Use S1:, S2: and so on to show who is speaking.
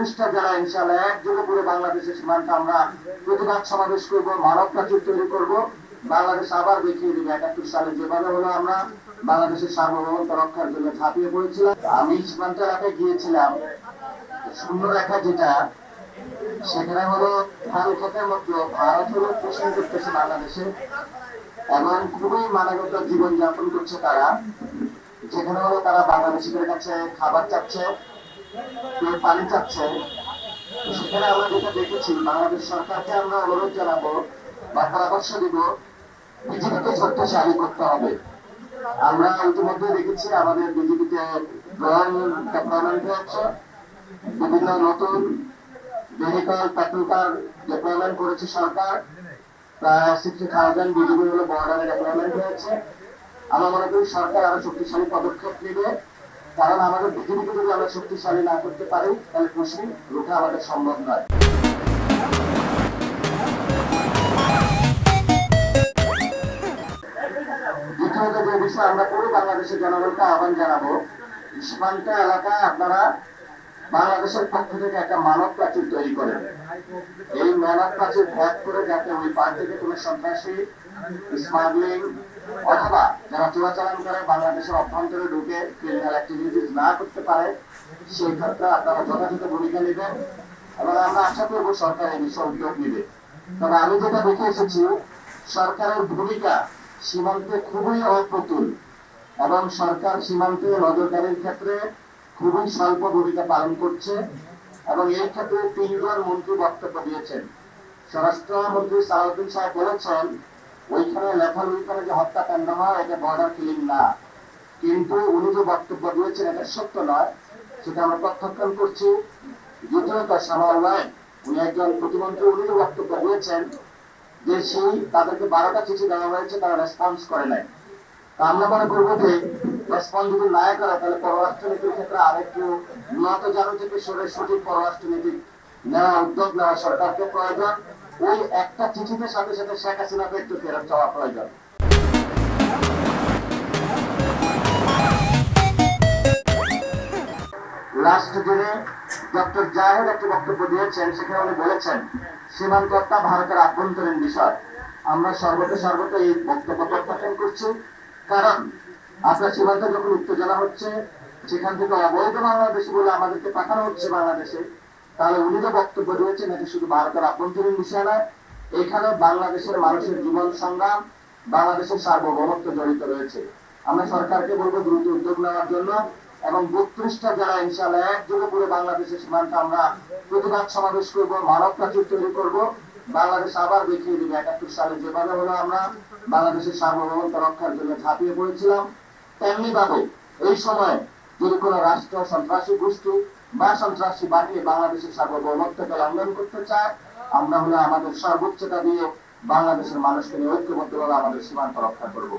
S1: 32টা জেলা ইনশাআল্লাহ একযোগে পুরো বাংলাদেশের সীমান্তে আমরা প্রতিবাদ সমাবেশ করব, মানব প্রাচীর তৈরি করব। বাংলাদেশ আবার দেখিয়ে দিবে 71 সালে যেভাবে হলো আমরা বাংলাদেশের সার্বভৌমত্ব রক্ষার জন্য ঝাঁপিয়ে পড়েছিলাম। আমি সীমান্ত এলাকায় গিয়েছিলাম, শূন্য রেখা যেটা সেখানে হলো ধান ক্ষেতের মধ্যে ভারত হলো পোষণ করতেছে বাংলাদেশে এবং খুবই মানবত জীবন যাপন করছে তারা, যেখানে হলো তারা বাংলাদেশিদের কাছে খাবার চাচ্ছে, কেউ পানি চাচ্ছে। সেখানে আমরা যেটা দেখেছি, বাংলাদেশ সরকারকে আমরা অনুরোধ জানাবো বা পরামর্শ দিব, বিজেপিকে শক্তিশালী করতে হবে। আমরা ইতিমধ্যে দেখেছি আমাদের বিজেপিতে ড্রোন ডেভেলপমেন্ট হয়েছে, বিভিন্ন নতুন ভেহিকল পেট্রোল কার ডেভেলপমেন্ট করেছে সরকার, প্রায় 60,000 বিজেপি হলো বর্ডারে ডেভেলপমেন্ট হয়েছে। আমরা মনে করি সরকার আরো শক্তিশালী পদক্ষেপ নেবে, কারণ আমাদের বিজেপিকে যদি আমরা শক্তিশালী না করতে পারি তাহলে মুসলিম রুখে আমাদের সম্ভব নয়। দ্বিতীয়ত যে বিষয়, আমরা পুরো বাংলাদেশের জনগণকে আহ্বান জানাবো, সীমান্ত এলাকায় আপনারা বাংলাদেশের পক্ষ থেকে একটা মানব প্রাচীর তৈরি করেন। এই মানব প্রাচীর ভেদ করে যাতে ওই পার থেকে কোনো সন্ত্রাসী, স্মাগলিং অথবা যারা চোরাচালান করে বাংলাদেশের অভ্যন্তরে ঢুকে ক্রিমিনাল অ্যাক্টিভিটিস না করতে পারে, সেই ক্ষেত্রে আপনারা যথাযথ ভূমিকা নেবেন এবং আমরা আশা করবো সরকার এই বিষয়ে উদ্যোগ নেবে। তবে আমি যেটা দেখে এসেছি, সরকারের ভূমিকা সীমান্তে খুবই অপ্রতুল এবং সরকার সীমান্তে নজরদারির ক্ষেত্রে খুবই স্বল্প ভূমিকা পালন করছে এবং এই ক্ষেত্রে 3 জন মন্ত্রী বক্তব্য দিয়েছেন। স্বরাষ্ট্রমন্ত্রী সালাউদ্দিন সাহেব বলেছেন ওইখানে লেখালুইখানে যে হত্যাকাণ্ড হয় এটা বর্ডার কিলিং না, কিন্তু উনি যে বক্তব্য দিয়েছেন এটা সত্য নয়, সেটা আমরা প্রত্যাখ্যান করছি। দ্বিতীয়ত সামাল রায়, উনি একজন প্রতিমন্ত্রী, উনি যে বক্তব্য দিয়েছেন যে সেই তাদেরকে 12টা চিঠি দেওয়া হয়েছে, তারা রেসপন্স করে নাই। আমরা মনে করবো যে রেসপন্স যদি না করে তাহলে পররাষ্ট্রনীতির ক্ষেত্রে আরেকটু উন্নত জানো থেকে সরে সঠিক পররাষ্ট্রনীতি নেওয়া, উদ্যোগ নেওয়া সরকারকে প্রয়োজন। ওই একটা চিঠিতে সাথে সাথে শেখ হাসিনাকে একটু ফেরত চাওয়া প্রয়োজন। লাস্ট দিনে ডক্টর জাহেদ একটি বক্তব্য দিয়েছেন, সেখানে উনি বলেছেন সীমান্ত হত্যা ভারতের আভ্যন্তরীণ বিষয়। আমরা সর্বত এই বক্তব্য প্রত্যাখ্যান করছি, কারণ আপনার সীমান্তে যখন উত্তেজনা হচ্ছে, সেখান থেকে অবৈধ বাংলাদেশি বলে আমাদেরকে পাঠানো হচ্ছে বাংলাদেশে, তাহলে উনি যে বক্তব্য দিয়েছেন এটি শুধু ভারতের আভ্যন্তরীণ বিষয় নয়, এখানে বাংলাদেশের মানুষের জীবন সংগ্রাম, বাংলাদেশের সার্বভৌমত্ব জড়িত রয়েছে। আমরা সরকারকে বলবো দ্রুত উদ্যোগ নেওয়ার জন্য এবং 32টা জেলা ইনশাআল্লাহ একযোগে পুরো বাংলাদেশের সীমান্তে আমরা প্রতিবাদ সমাবেশ করব, মানব প্রাচীর তৈরি করব। বাংলাদেশ আবার দেখিয়ে দিবে 71 সালে যেভাবে হলো আমরা বাংলাদেশের সার্বভৌমত্ব রক্ষার জন্য ঝাঁপিয়ে পড়েছিলাম, তেমনি ভাবে এই সময় যদি কোনো রাষ্ট্র সন্ত্রাসী গোষ্ঠী বা সন্ত্রাসী বাহিনী বাংলাদেশের সার্বভৌমত্বকে লঙ্ঘন করতে চায়, আমরা হলে আমাদের সর্বোচ্চতা দিয়ে বাংলাদেশের মানুষকে নিয়ে ঐক্যবদ্ধভাবে আমাদের সীমান্ত রক্ষা করব।